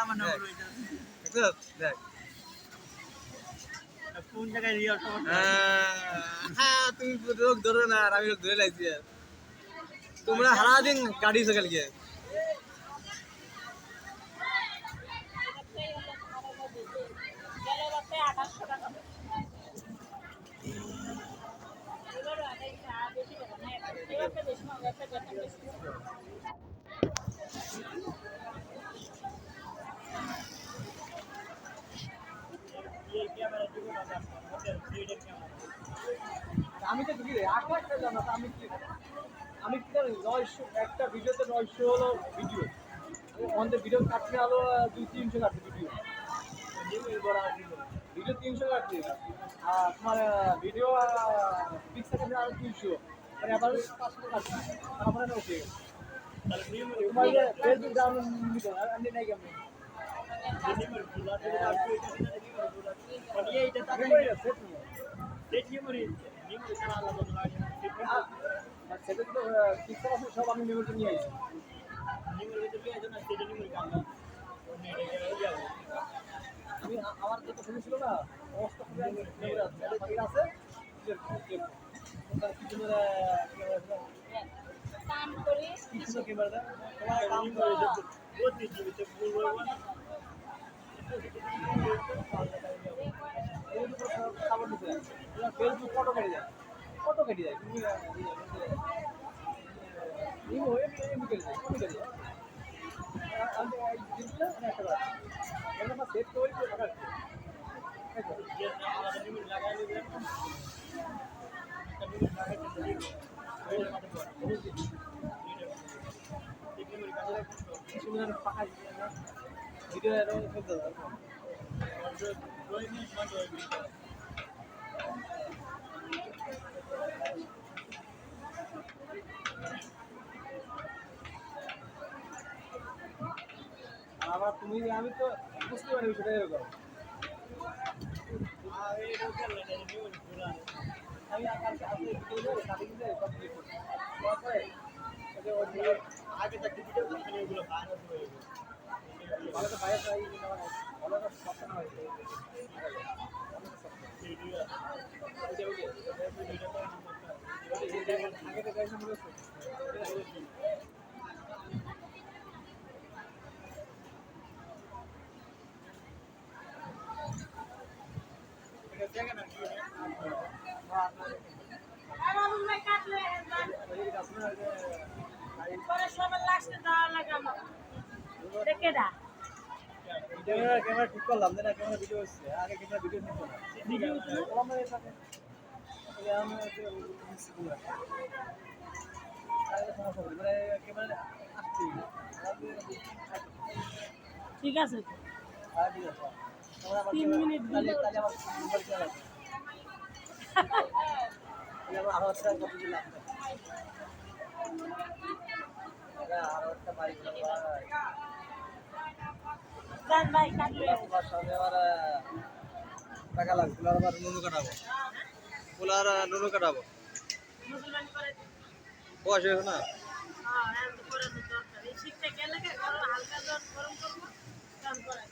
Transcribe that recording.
আমার নাম্বার ওইটা দেখ কোন জায়গায় রিয়াল সমস্যা হ্যাঁ তুমি লোক ধরো না আর আমি লোক ধরে লাগছি তোমরা সারাদিন কাটিয়েছো কালকে আমি তো কি আটটা জানো আমি কি আমি কি জানি 900 একটা ভিডিওতে 900 হলো ভিডিও অন্তে ভিডিও কাটতে হলো 200-300 কাটতে ভিডিও ভিডিও 300 কাটতে আর তোমার ভিডিও 20 সেকেন্ডে আর 200 মানে আবার 500 কাটতে তারপরে না ওকে তাহলে তোমার ফেসবুক ডাউনলোড নিতে হবে আমি নাই কেমন এইটা টাকা নিয়ে সেট নিয়ে সেট নিয়ে মরি নিয়ে সারা আলাদা লাগে সেটা তো কিছু আছে সব আমি মেমোরি নিয়ে আইছি মেমোরি তো নিয়ে আইছো না সেটা মেমোরি কাম না আমি আমার যেটা শুরু ছিল না অবস্থা মেমোরি আছে কিছু কাম করি কিছু ক্যামেরা তোমার কাম করে প্রতি জীবিত বলবো না খাবার দিতে ফেসবুক ফটো কেটে যায় কত কেটে যায় তুমি কেটে যায় কত কেটে যায় আমি দিচ্ছিলাম একটা আমার সেট করে টাকা ভিডিও ফেলতে আবার তুমি আমি তো বুঝতে পারি সেটা এরকম আমি আগে থাকতে ভিডিও এগুলো ভাইরাস হয়ে গেছে ভালো তো ভাইরাস হয়ে গেছে ভালো তো সস্তা হয়েছে আগে তো গাইছে মনে হচ্ছে ক্যামেরা ঠিক করলাম না ক্যামেরা ভিডিও হচ্ছে আগে ক্যামেরা ভিডিও নিত না ভিডিও ঠিক আছে হ্যাঁ ঠিক আছে 3 মিনিট তাহলে আমার মোবাইল চালা আমার আরো একটা কত দিলাম আরো একটা বাইক জান ভাই কাটলে টাকা লাগবে আবার নুনু কাটাবো পোলার নুনু কাটাবো মুসলমান করে বয়স হয়েছে না হ্যাঁ এত করে দরকার এই শীতটা গেলে হালকা জল গরম করবো কাম করা